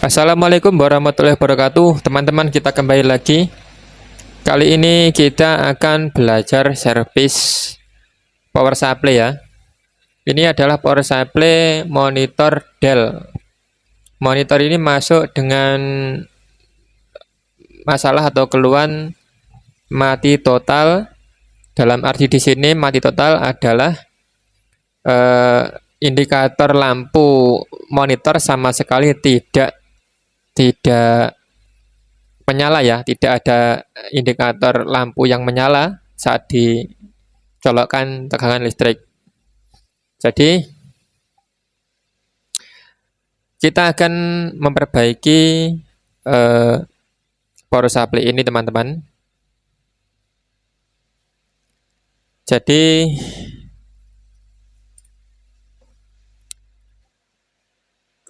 Assalamualaikum warahmatullahi wabarakatuh. Teman-teman, kita kembali lagi. Kali ini kita akan belajar servis power supply ya. Ini adalah power supply monitor Dell. Monitor ini masuk dengan masalah atau keluhan mati total. Dalam arti di sini mati total adalah eh, indikator lampu monitor sama sekali tidak menyala ya, tidak ada indikator lampu yang menyala saat dicolokkan tegangan listrik. Jadi kita akan memperbaiki eh, power supply ini teman-teman. Jadi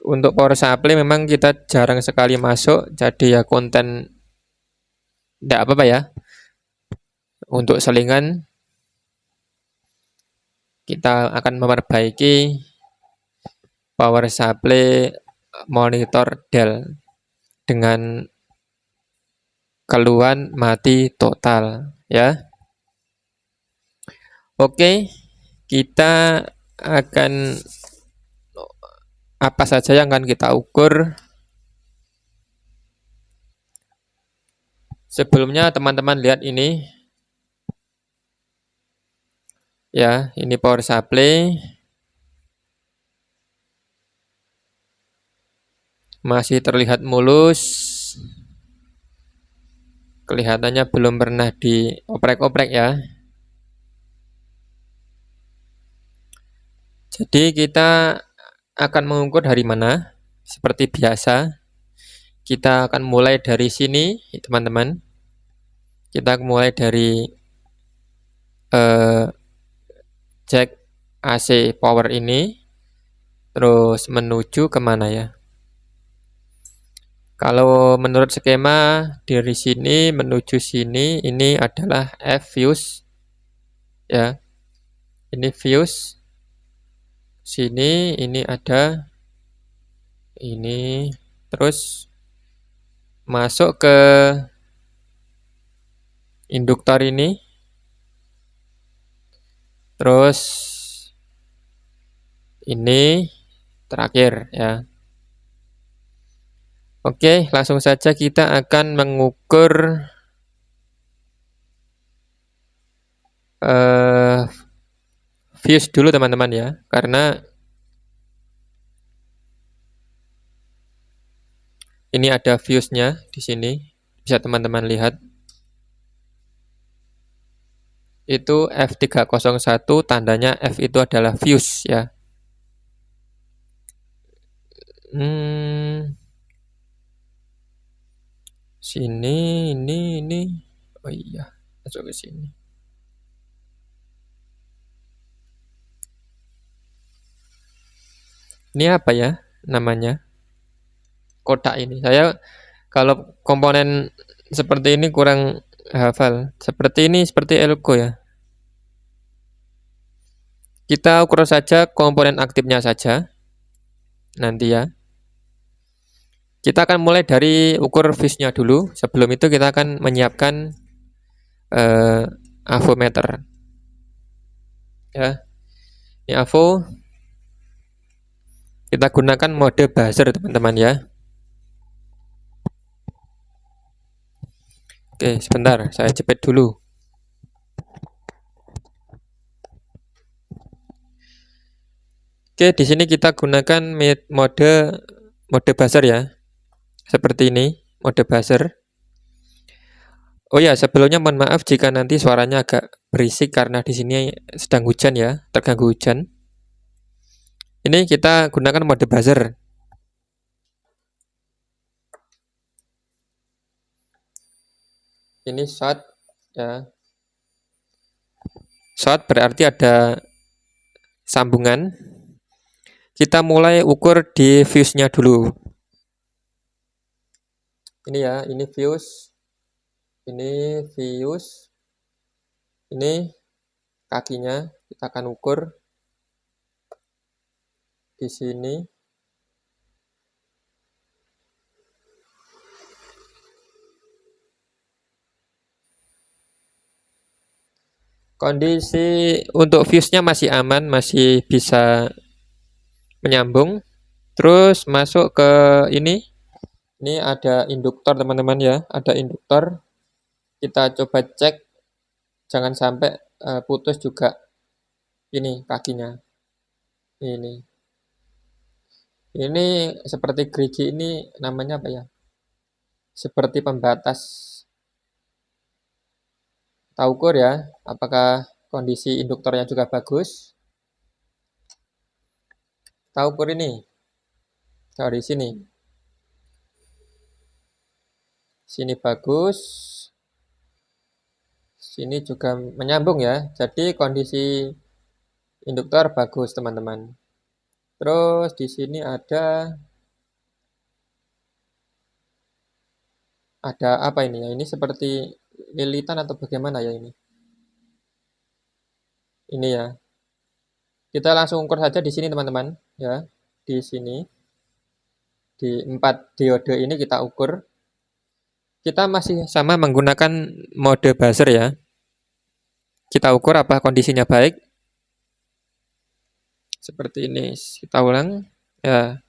untuk power supply memang kita jarang sekali masuk, jadi ya konten tidak apa-apa ya. Untuk selingan kita akan memperbaiki power supply monitor Dell dengan keluhan mati total ya. Oke, kita akan apa saja yang akan kita ukur. Sebelumnya teman-teman lihat ini ya, ini power supply masih terlihat mulus, kelihatannya belum pernah dioprek-oprek ya. Jadi kita akan mengukur dari mana? Seperti biasa, kita akan mulai dari sini teman-teman. Kita mulai dari jack AC power ini, terus menuju kemana ya? Kalau menurut skema dari sini menuju sini, ini adalah F fuse ya. Ini fuse. Sini ini ada ini, terus masuk ke induktor ini, terus ini terakhir ya. Oke, langsung saja kita akan mengukur fuse dulu teman-teman ya, karena ini ada fuse-nya di sini, bisa teman-teman lihat. Itu F301, tandanya F itu adalah fuse ya. Sini, ini. Oh iya, masuk ke sini. Ini apa ya namanya? Kotak ini. Saya kalau komponen seperti ini kurang hafal. Seperti ini, seperti elko ya. Kita ukur saja komponen aktifnya saja. Nanti ya. Kita akan mulai dari ukur fuse-nya dulu. Sebelum itu kita akan menyiapkan avometer. Ya. Ini avo. Kita gunakan mode buzzer teman-teman ya. Oke, sebentar, saya jepit dulu. Oke, di sini kita gunakan mode buzzer ya. Seperti ini, mode buzzer. Oh ya, sebelumnya mohon maaf jika nanti suaranya agak berisik karena di sini sedang hujan ya, terganggu hujan. Ini kita gunakan mode buzzer. Ini short ya. Short berarti ada sambungan. Kita mulai ukur di fuse-nya dulu. Ini ya, ini fuse. Ini fuse. Ini kakinya kita akan ukur di sini. Kondisi untuk fuse-nya masih aman, masih bisa menyambung. Terus masuk ke ini. Ini ada induktor teman-teman ya, ada induktor. Kita coba cek, jangan sampai putus juga ini kakinya. Ini. Ini seperti gerigi ini namanya apa ya? Seperti pembatas. Kita ukur ya, apakah kondisi induktornya juga bagus. Kita ukur ini dari sini. Sini bagus. Sini juga menyambung ya. Jadi kondisi induktor bagus, teman-teman. Terus di sini ada apa ini ya? Ini seperti lilitan atau bagaimana ya ini? Ini ya. Kita langsung ukur saja di sini, teman-teman, ya. Di sini. Di 4 diode ini kita ukur. Kita masih sama menggunakan mode buzzer ya. Kita ukur apa kondisinya baik. Seperti ini. Kita ulang. Ya.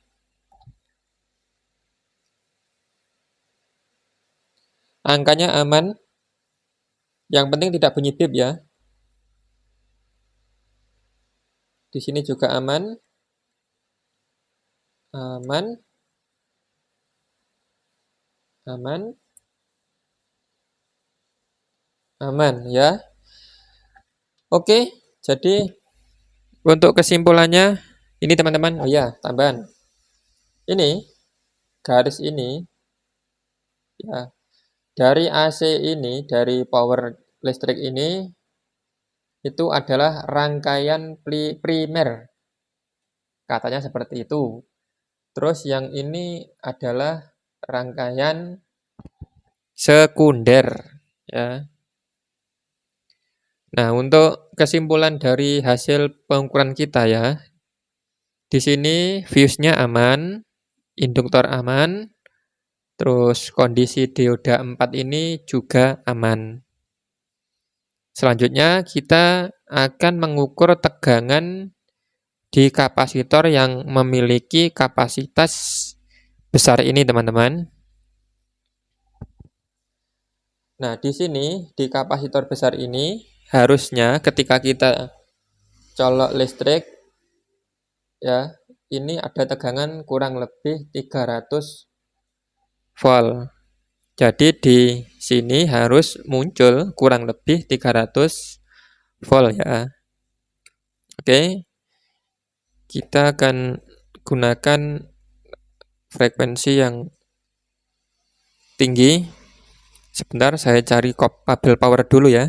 Angkanya aman. Yang penting tidak bunyi bip ya. Di sini juga aman. Aman. Aman. Aman ya. Oke, jadi untuk kesimpulannya ini teman-teman. Oh ya, tambahan. Ini garis ini ya. Dari AC ini, dari power listrik ini itu adalah rangkaian primer. Katanya seperti itu. Terus yang ini adalah rangkaian sekunder ya. Nah, untuk kesimpulan dari hasil pengukuran kita ya. Di sini fuse-nya aman, induktor aman, terus kondisi dioda 4 ini juga aman. Selanjutnya kita akan mengukur tegangan di kapasitor yang memiliki kapasitas besar ini, teman-teman. Nah, di sini di kapasitor besar ini harusnya ketika kita colok listrik ya, ini ada tegangan kurang lebih 300 volt. Jadi di sini harus muncul kurang lebih 300 volt ya. Oke. Kita akan gunakan frekuensi yang tinggi. Sebentar, saya cari kabel power dulu ya.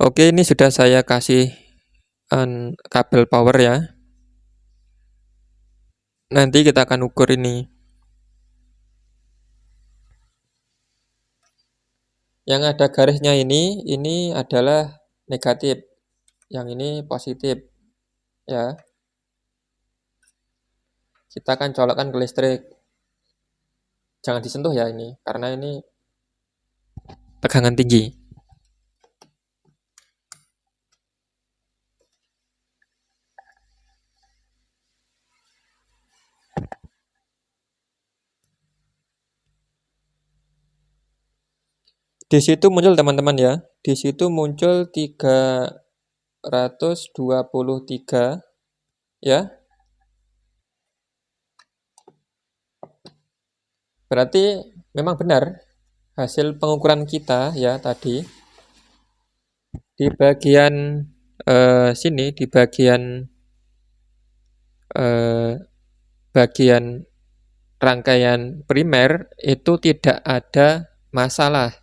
Oke, ini sudah saya kasih kabel power ya. Nanti kita akan ukur ini. Yang ada garisnya ini adalah negatif. Yang ini positif. Ya. Kita akan colokkan ke listrik. Jangan disentuh ya ini, karena ini tegangan tinggi. Di situ muncul teman-teman ya. Di situ muncul 323 ya. Berarti memang benar hasil pengukuran kita ya tadi. Di bagian sini, di bagian rangkaian primer itu tidak ada masalah.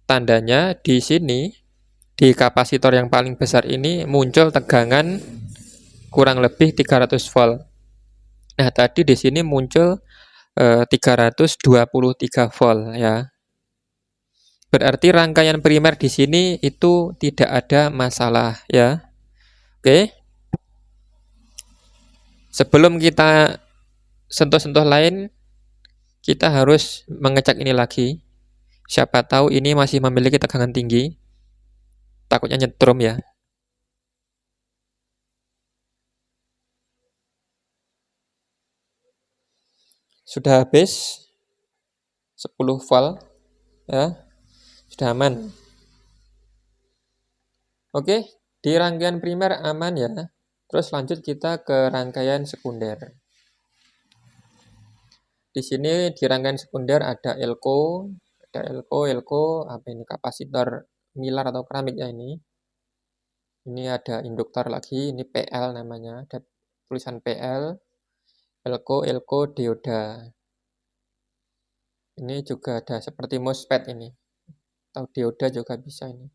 Tandanya di sini, di kapasitor yang paling besar ini muncul tegangan kurang lebih 300 volt. Nah, tadi di sini muncul 323 volt ya. Berarti rangkaian primer di sini itu tidak ada masalah ya. Oke. Sebelum kita sentuh-sentuh lain, kita harus mengecek ini lagi. Siapa tahu ini masih memiliki tegangan tinggi. Takutnya nyetrum ya. Sudah habis 10 volt ya. Sudah aman. Oke, di rangkaian primer aman ya. Terus lanjut kita ke rangkaian sekunder. Di sini di rangkaian sekunder ada elko, apa ini kapasitor milar atau keramik ya ini. Ini ada induktor lagi, ini PL namanya, ada tulisan PL, elko, dioda. Ini juga ada seperti MOSFET ini, atau dioda juga bisa ini.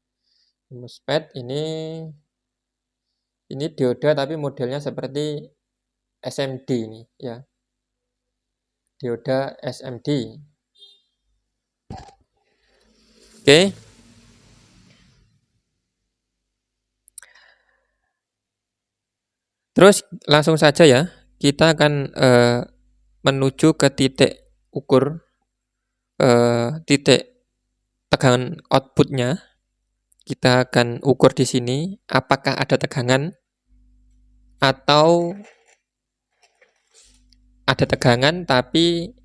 MOSFET ini dioda tapi modelnya seperti SMD ini ya. Dioda SMD. Oke. Terus langsung saja ya, kita akan menuju ke titik ukur titik tegangan outputnya. Kita akan ukur di sini apakah ada tegangan atau ada tegangan tapi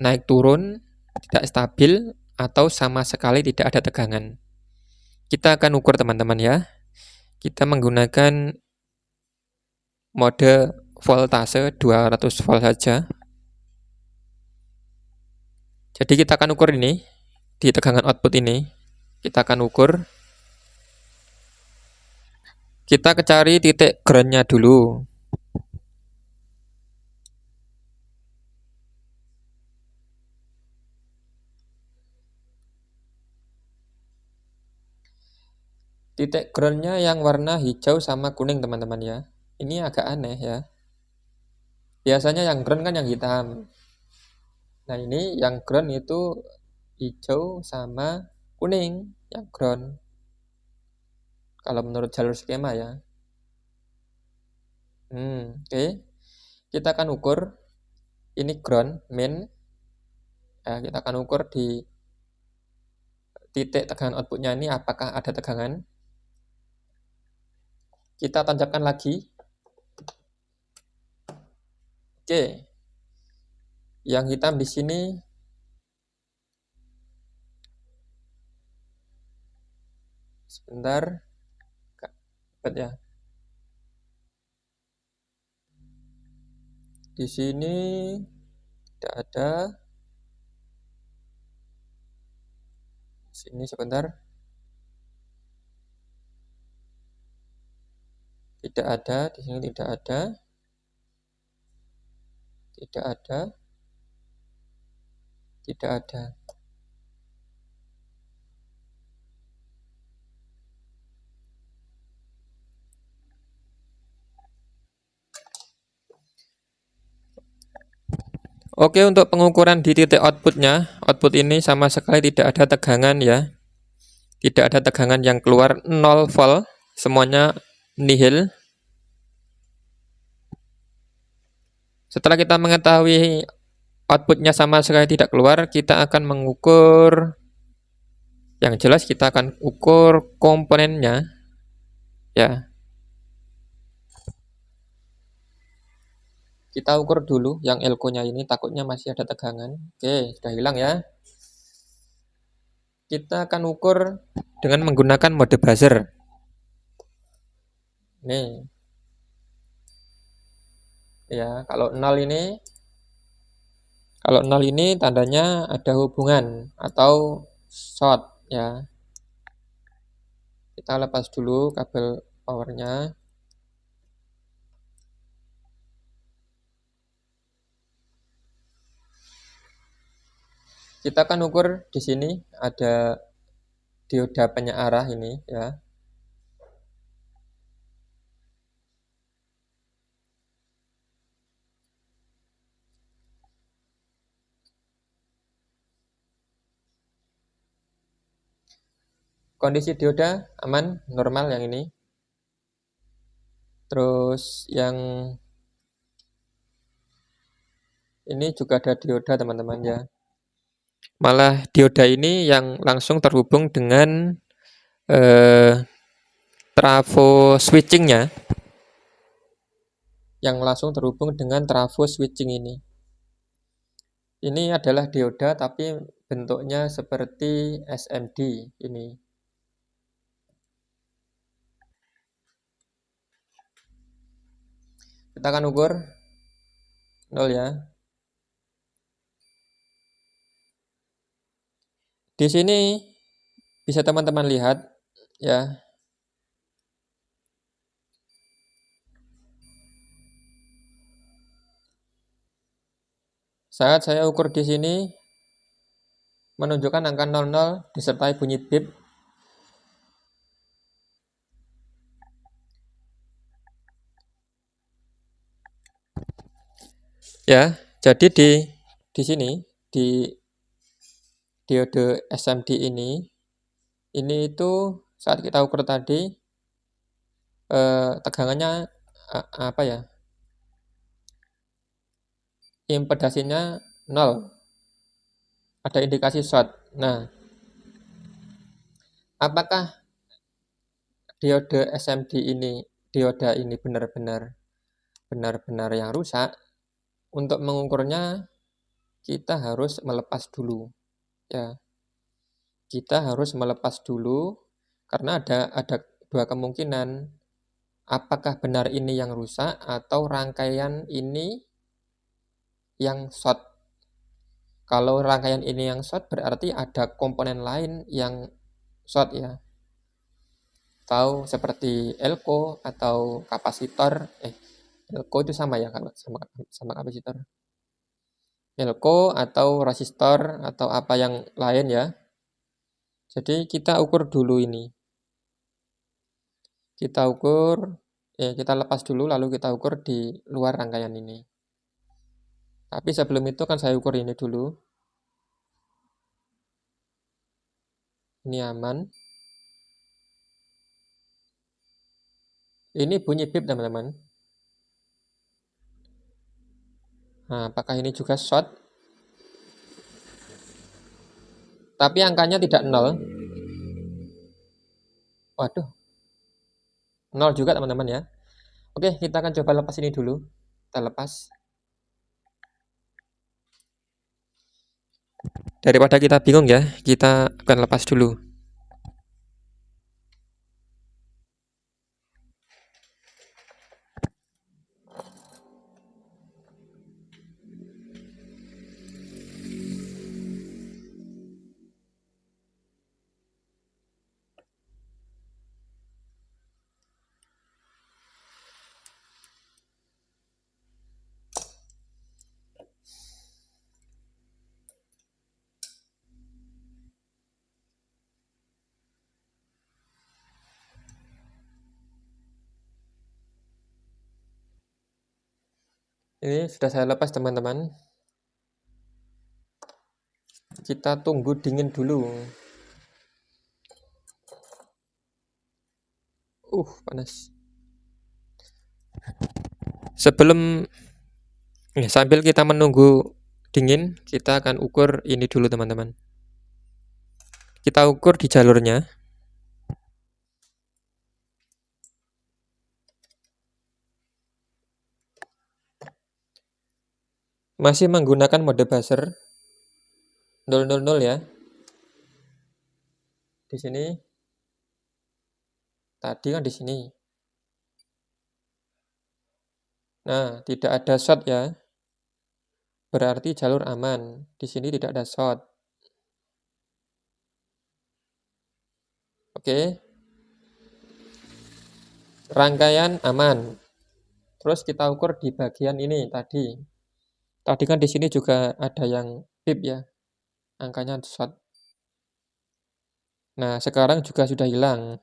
naik turun, tidak stabil, atau sama sekali tidak ada tegangan. Kita akan ukur teman-teman ya. Kita menggunakan mode voltase 200 volt saja. Jadi kita akan ukur ini, di tegangan output ini, kita akan ukur. Kita cari titik ground-nya dulu. Titik ground-nya yang warna hijau sama kuning teman-teman ya. Ini agak aneh ya. Biasanya yang ground kan yang hitam. Nah ini yang ground itu hijau sama kuning yang ground. Kalau menurut jalur skema ya. Oke. Kita akan ukur ini ground main. Ya, kita akan ukur di titik tegangan outputnya ini apakah ada tegangan. Kita tancapkan lagi. Oke. Yang hitam di sini sebentar. Dapat ya. Di sini tidak ada. Sini sebentar. Tidak ada, di sini tidak ada. Tidak ada. Tidak ada. Oke, untuk pengukuran di titik outputnya, output ini sama sekali tidak ada tegangan ya. Tidak ada tegangan yang keluar 0 volt, semuanya nihil. Setelah kita mengetahui outputnya sama sekali tidak keluar, kita akan mengukur, yang jelas kita akan ukur komponennya ya. Kita ukur dulu yang elko-nya ini, takutnya masih ada tegangan. Oke, sudah hilang ya. Kita akan ukur dengan menggunakan mode buzzer. Nih. Ya, kalau 0 ini tandanya ada hubungan atau short ya. Kita lepas dulu kabel powernya. Kita akan ukur di sini ada dioda penyearah ini ya. Kondisi dioda aman, normal yang ini. Terus yang ini juga ada dioda teman-teman ya. Malah dioda ini yang langsung terhubung dengan trafo switchingnya, yang langsung terhubung dengan trafo switching ini. Ini adalah dioda tapi bentuknya seperti SMD ini. Kita akan ukur 0 ya. Di sini bisa teman-teman lihat ya. Saat saya ukur di sini menunjukkan angka 00 disertai bunyi bip. Ya, jadi di sini di diode SMD ini itu saat kita ukur tadi tegangannya apa ya? Impedasinya 0. Ada indikasi short. Nah, apakah diode SMD ini, dioda ini benar-benar yang rusak? Untuk mengukurnya kita harus melepas dulu ya. Kita harus melepas dulu karena ada dua kemungkinan. Apakah benar ini yang rusak atau rangkaian ini yang short? Kalau rangkaian ini yang short berarti ada komponen lain yang short ya. Tahu seperti elko atau kapasitor. Elko itu sama ya kalau sama kapasitor. Elko atau resistor atau apa yang lain ya. Jadi kita ukur dulu ini. Kita lepas dulu lalu kita ukur di luar rangkaian ini. Tapi sebelum itu kan saya ukur ini dulu. Ini aman. Ini bunyi bip teman-teman. Nah, apakah ini juga short? Tapi angkanya tidak 0. Waduh, 0 juga teman-teman ya. Oke, kita akan coba lepas ini dulu. Kita lepas. Daripada kita bingung ya, kita akan lepas dulu. Ini sudah saya lepas teman-teman. Kita tunggu dingin dulu. Panas. Sambil kita menunggu dingin, kita akan ukur ini dulu teman-teman. Kita ukur di jalurnya. Masih menggunakan mode buzzer 000 ya. Di sini. Tadi kan di sini. Nah, tidak ada short ya. Berarti jalur aman. Di sini tidak ada short. Oke. Rangkaian aman. Terus kita ukur di bagian ini tadi. Tadi kan di sini juga ada yang pip ya. Angkanya short. Nah, sekarang juga sudah hilang.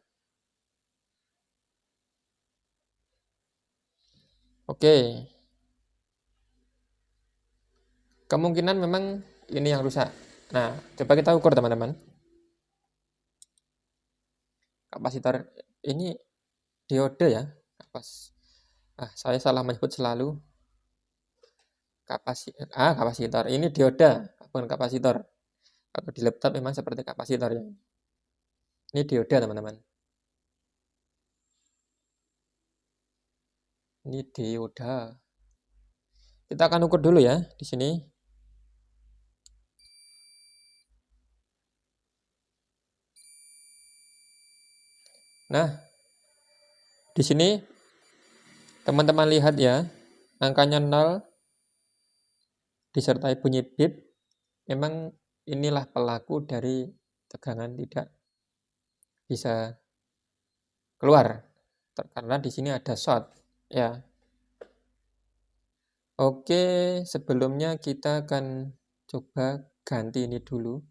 Oke. Kemungkinan memang ini yang rusak. Nah, coba kita ukur teman-teman. Kapasitor ini diode ya. Saya salah menyebut selalu kapasitor. Ini dioda, bukan kapasitor. Kalau di laptop memang seperti kapasitor ya. Ini dioda, teman-teman. Ini dioda. Kita akan ukur dulu ya di sini. Nah, di sini teman-teman lihat ya, angkanya 0 disertai bunyi bip. Memang inilah pelaku dari tegangan tidak bisa keluar karena di sini ada short ya. Oke, sebelumnya kita akan coba ganti ini dulu.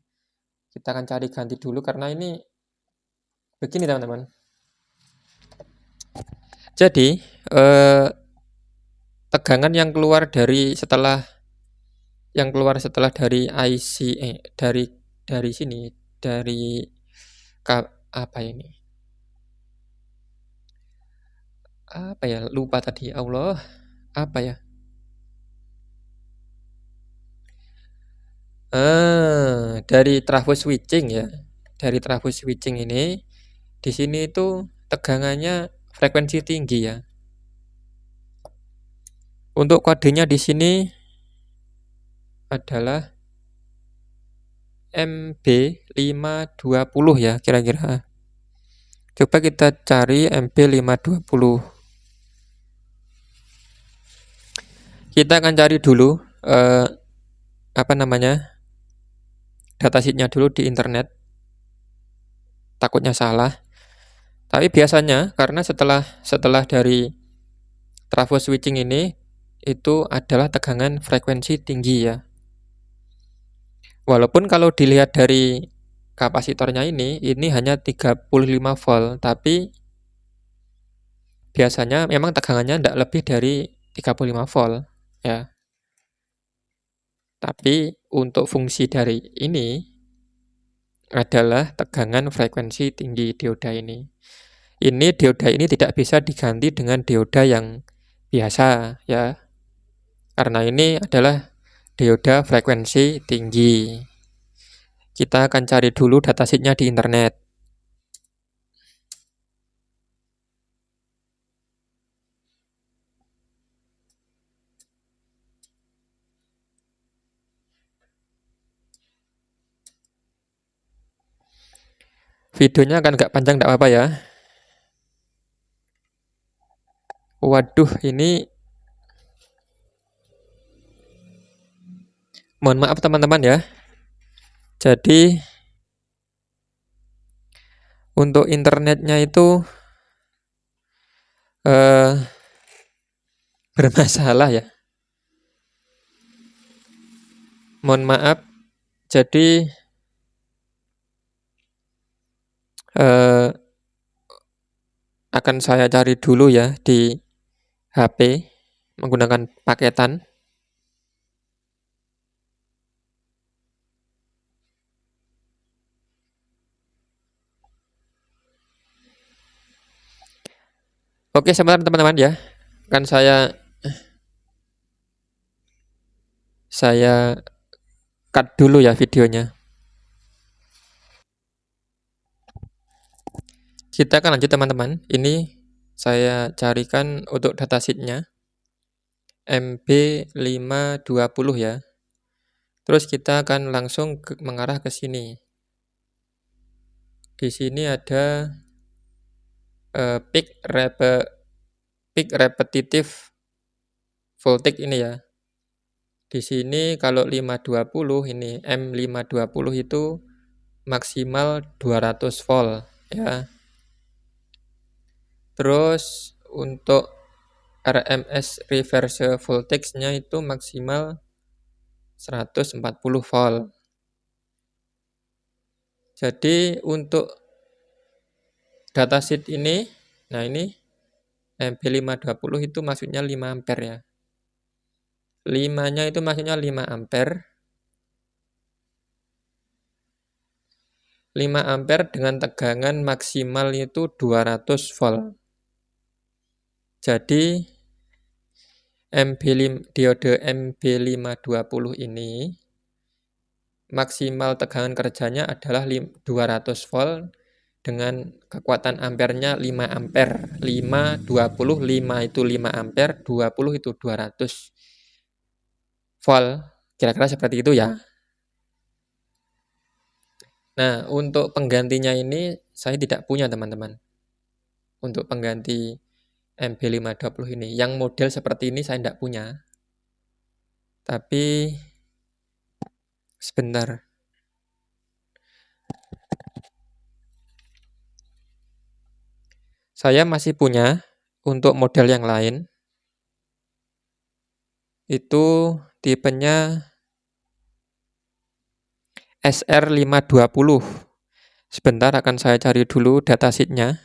Kita akan cari ganti dulu karena ini begini teman-teman. Jadi tegangan yang keluar setelah dari IC dari sini dari apa ini? Apa ya? Lupa tadi. Allah. Apa ya? Dari trafo switching ya. Dari trafo switching ini di sini itu tegangannya frekuensi tinggi ya. Untuk kodenya di sini adalah MB520 ya kira-kira. Coba kita cari MB520. Kita akan cari dulu datasheetnya dulu di internet. Takutnya salah. Tapi biasanya karena setelah dari trafo switching ini itu adalah tegangan frekuensi tinggi ya. Walaupun kalau dilihat dari kapasitornya ini hanya 35 volt, tapi biasanya memang tegangannya tidak lebih dari 35 volt ya. Tapi untuk fungsi dari ini adalah tegangan frekuensi tinggi dioda ini. Dioda ini tidak bisa diganti dengan dioda yang biasa ya. Karena ini adalah dioda frekuensi tinggi. Kita akan cari dulu datasheetnya di internet. Videonya akan nggak panjang, nggak apa-apa ya. Waduh, ini mohon maaf teman-teman ya. Jadi untuk internetnya itu bermasalah ya. Mohon maaf. Jadi akan saya cari dulu ya di HP menggunakan paketan. Oke, sebentar teman-teman ya. Kan saya cut dulu ya videonya. Kita akan lanjut teman-teman. Ini saya carikan untuk datasheetnya MB520 ya. Terus kita akan langsung mengarah ke sini. Di sini ada peak repetitive voltage ini ya. Di sini kalau 520 ini M520 itu maksimal 200 volt ya. Terus untuk RMS reverse voltage-nya itu maksimal 140 volt. Jadi untuk datasheet ini, nah ini MB520 itu maksudnya 5 ampere ya. 5-nya itu maksudnya 5 ampere. 5 ampere dengan tegangan maksimal itu 200 volt. Jadi diode MB520 ini maksimal tegangan kerjanya adalah 200 volt dengan kekuatan ampernya 5 ampere. 5, 20, 5 itu 5 ampere, 20 itu 200 volt. Kira-kira seperti itu ya. Nah, untuk penggantinya ini saya tidak punya, teman-teman. Untuk pengganti MB520 ini. Yang model seperti ini saya tidak punya. Tapi sebentar. Saya masih punya untuk model yang lain. Itu tipenya SR520. Sebentar akan saya cari dulu datasheetnya.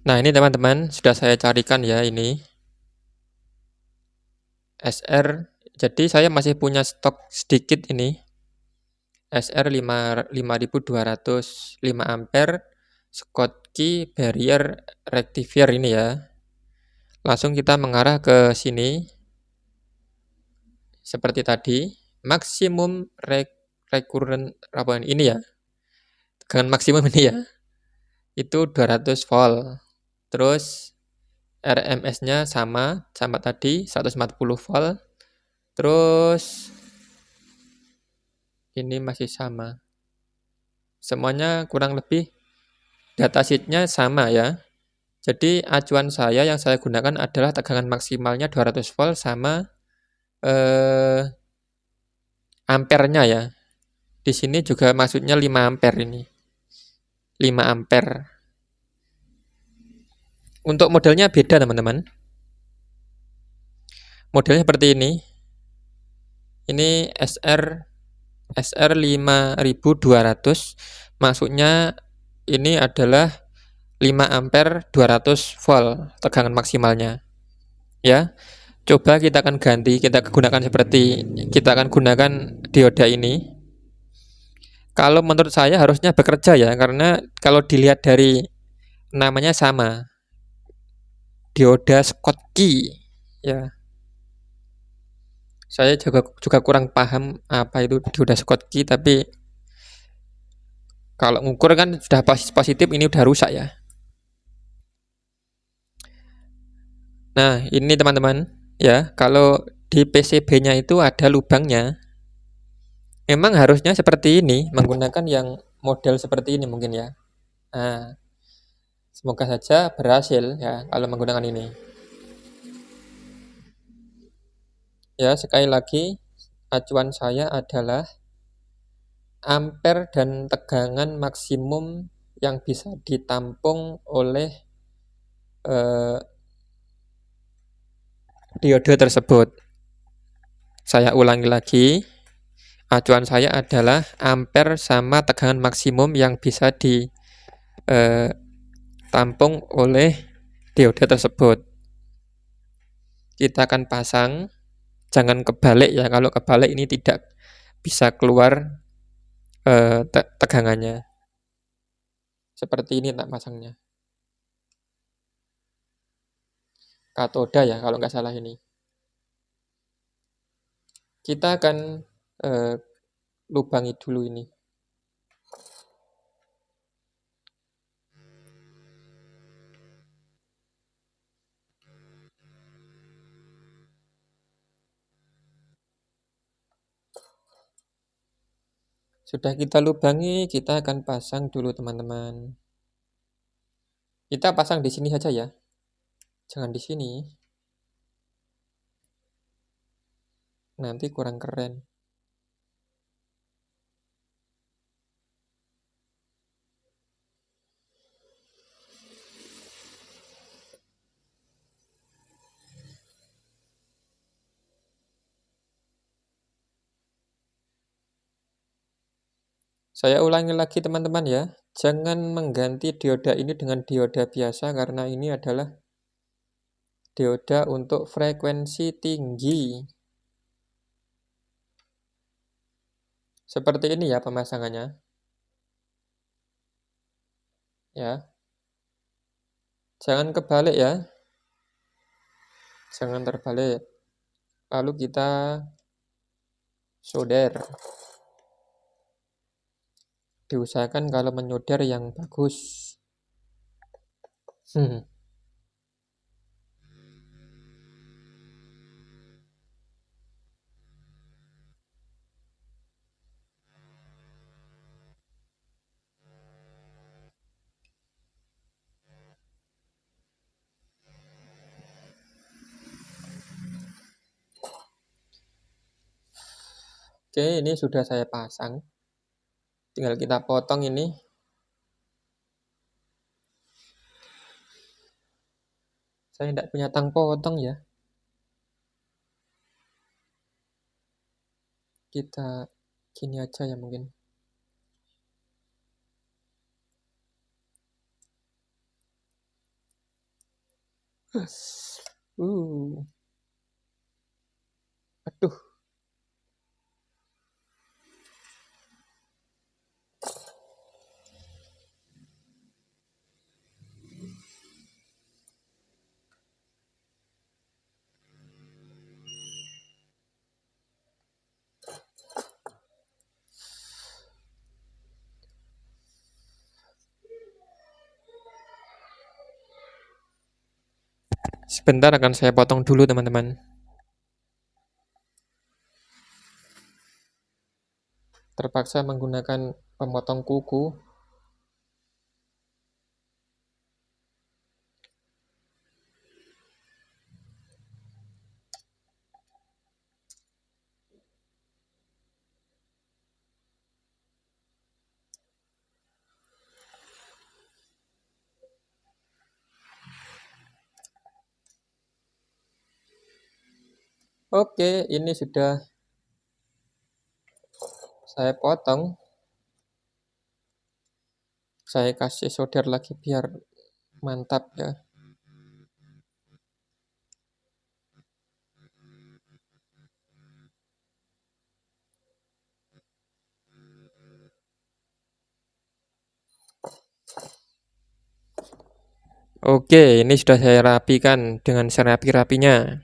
Nah, ini teman-teman, sudah saya carikan ya ini. SR, jadi saya masih punya stok sedikit ini. SR 5200 5 ampere Schottky barrier rectifier ini ya. Langsung kita mengarah ke sini. Seperti tadi, maksimum recurrent ini ya. Tegangan maksimum ini ya. Itu 200 volt. Terus RMS-nya sama tadi 140 volt. Terus ini masih sama. Semuanya kurang lebih datasheet-nya sama ya. Jadi acuan saya yang saya gunakan adalah tegangan maksimalnya 200 volt sama ampernya ya. Di sini juga maksudnya 5 ampere ini. 5 ampere. Untuk modelnya beda, teman-teman. Modelnya seperti ini. Ini SR 5200. Maksudnya ini adalah 5 ampere 200 volt tegangan maksimalnya. Ya. Coba kita akan ganti, kita akan gunakan dioda ini. Kalau menurut saya harusnya bekerja ya, karena kalau dilihat dari namanya sama. Dioda Schottky ya. Saya juga kurang paham apa itu dioda Schottky, tapi kalau ngukur kan sudah positif, ini udah rusak ya. Nah, ini teman-teman ya, kalau di PCB-nya itu ada lubangnya. Memang harusnya seperti ini, menggunakan yang model seperti ini mungkin ya. Nah, semoga saja berhasil ya kalau menggunakan ini. Ya, sekali lagi acuan saya adalah ampere dan tegangan maksimum yang bisa ditampung oleh diode tersebut. Saya ulangi lagi, acuan saya adalah ampere sama tegangan maksimum yang bisa ditampung oleh diode tersebut. Kita akan pasang, jangan kebalik ya, kalau kebalik ini tidak bisa keluar tegangannya. Seperti ini tak pasangnya. Katoda ya kalau nggak salah ini. Kita akan lubangi dulu ini. Sudah kita lubangi, kita akan pasang dulu teman-teman. Kita pasang di sini saja ya. Jangan di sini. Nanti kurang keren. Saya ulangi lagi teman-teman ya. Jangan mengganti dioda ini dengan dioda biasa karena ini adalah dioda untuk frekuensi tinggi. Seperti ini ya pemasangannya. Ya, jangan kebalik ya. Jangan terbalik. Lalu kita solder. Diusahakan kalau menyolder yang bagus. Hmm. Oke, ini sudah saya pasang. Tinggal kita potong ini. Saya tidak punya tang potong ya. Kita gini aja ya mungkin. Uh. Aduh. Sebentar akan saya potong dulu teman-teman. Terpaksa menggunakan pemotong kuku. Oke, ini sudah saya potong. Saya kasih solder lagi biar mantap ya. Oke, ini sudah saya rapikan dengan serapi-rapinya.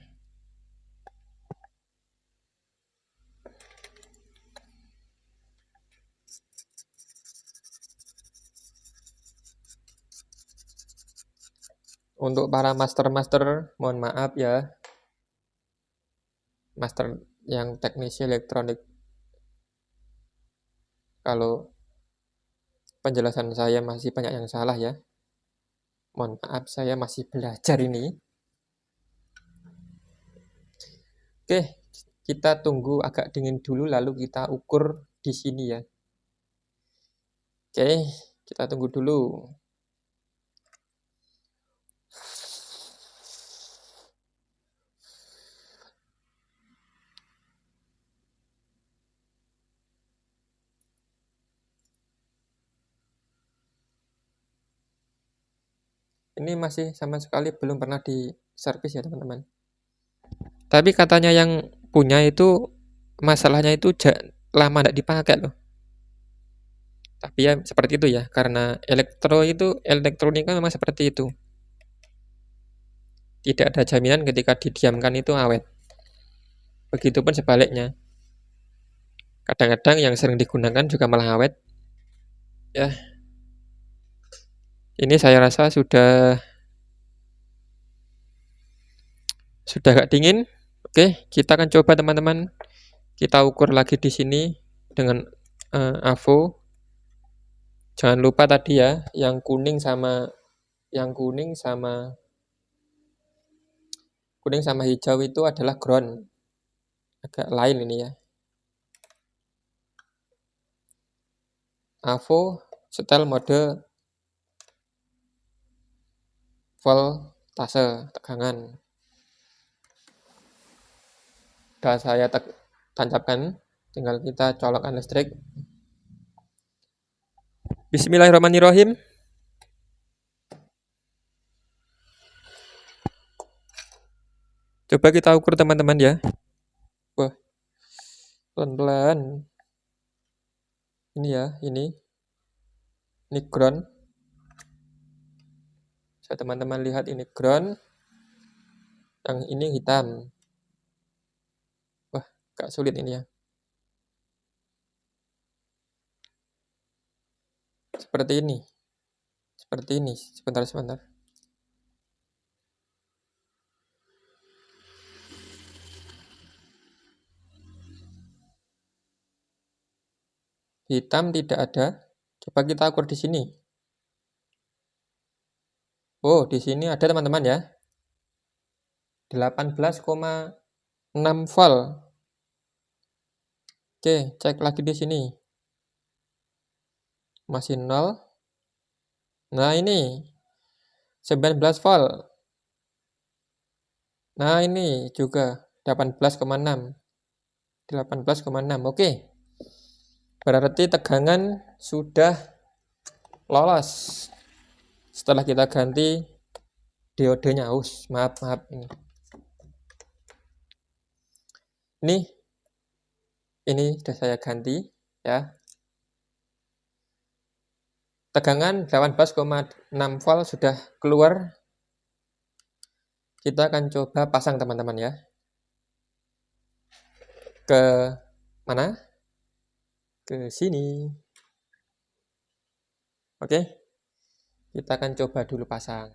Untuk para master-master, mohon maaf ya. Master yang teknisi elektronik. Kalau penjelasan saya masih banyak yang salah ya. Mohon maaf, saya masih belajar ini. Oke, kita tunggu agak dingin dulu lalu kita ukur di sini ya. Oke, kita tunggu dulu. Ini masih sama sekali belum pernah diservis ya teman-teman. Tapi katanya yang punya itu masalahnya itu lama tidak dipakai loh. Tapi ya seperti itu ya, karena elektronika memang seperti itu. Tidak ada jaminan ketika didiamkan itu awet. Begitupun sebaliknya. Kadang-kadang yang sering digunakan juga malah awet. Ya, ini saya rasa sudah agak dingin. Oke, kita akan coba teman-teman. Kita ukur lagi di sini dengan AVO. Jangan lupa tadi ya, yang kuning sama hijau itu adalah ground. Agak lain ini ya. AVO setel mode voltase tegangan. Sudah saya tancapkan, tinggal kita colokkan listrik. Bismillahirrahmanirrahim. Coba kita ukur teman-teman ya. Wah, pelan-pelan. Ini ya, ini ground. Bisa teman-teman lihat ini ground, yang ini hitam. Wah, agak sulit ini ya. Seperti ini. Sebentar. Hitam tidak ada. Coba kita ukur di sini. Oh, di sini ada teman-teman ya. 18,6 volt. Oke, cek lagi di sini. Masih 0. Nah, ini 19 volt. Nah, ini juga 18,6. 18,6. Oke. Berarti tegangan sudah lolos. Setelah kita ganti diodenya. Maaf ini. Ini sudah saya ganti ya. Tegangan 18,6 volt sudah keluar. Kita akan coba pasang teman-teman ya. Ke mana? Ke sini. Oke. Kita akan coba dulu pasang.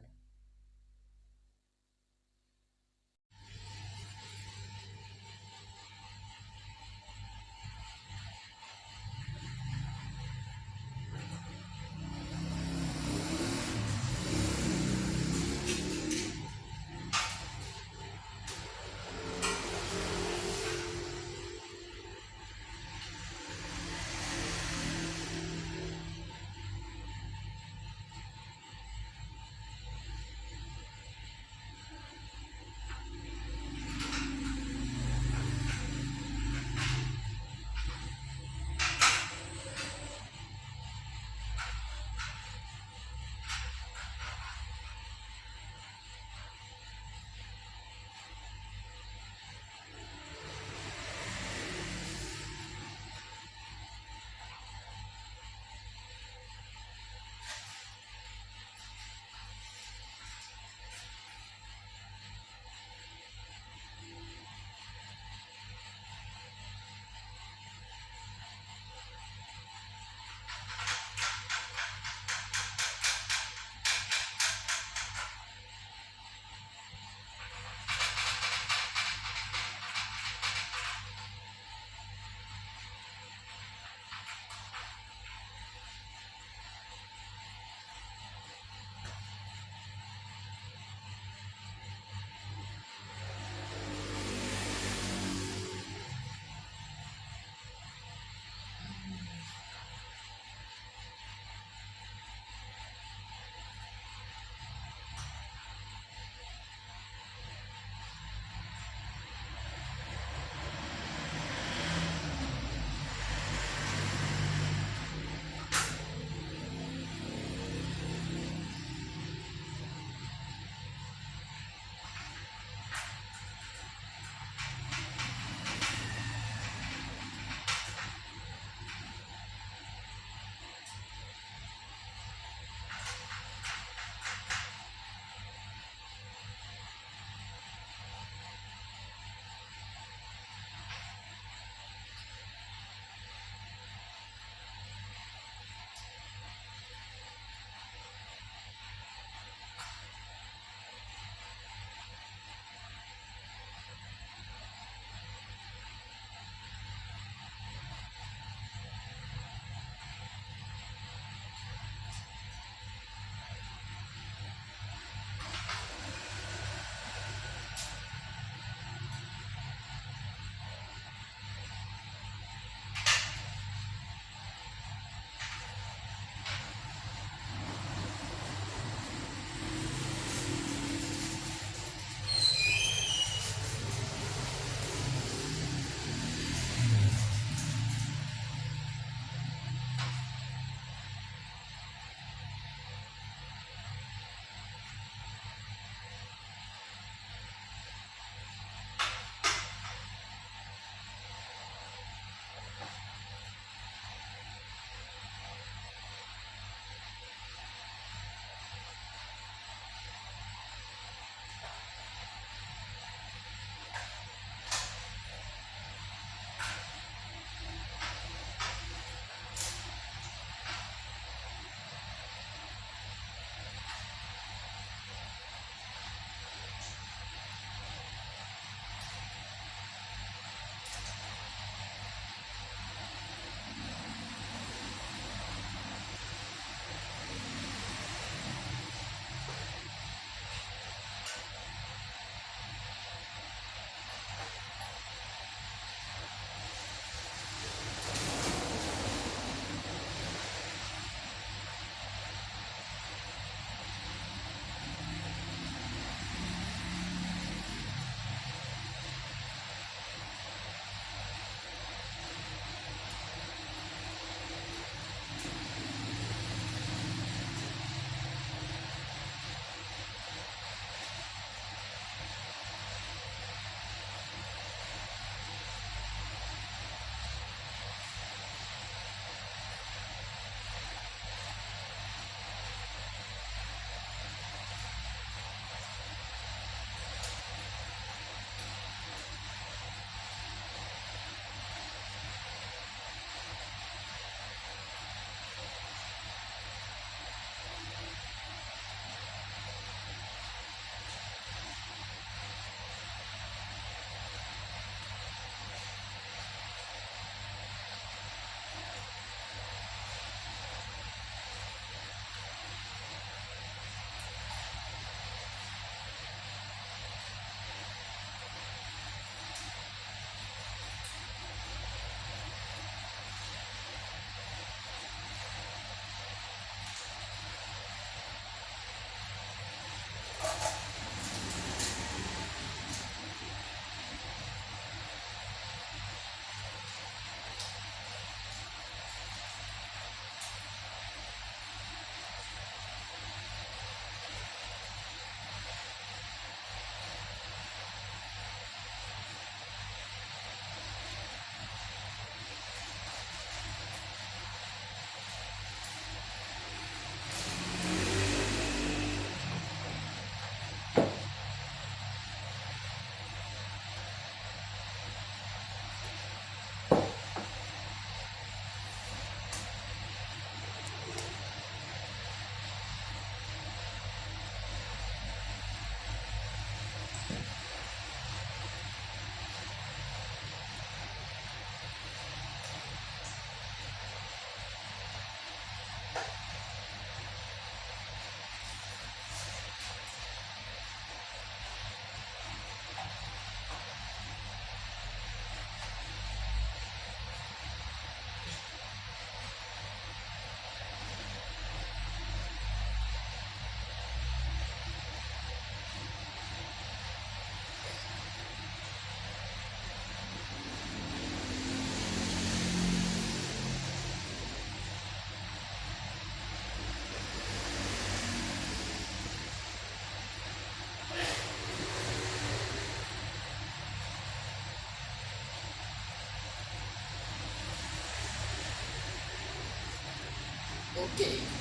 Oke.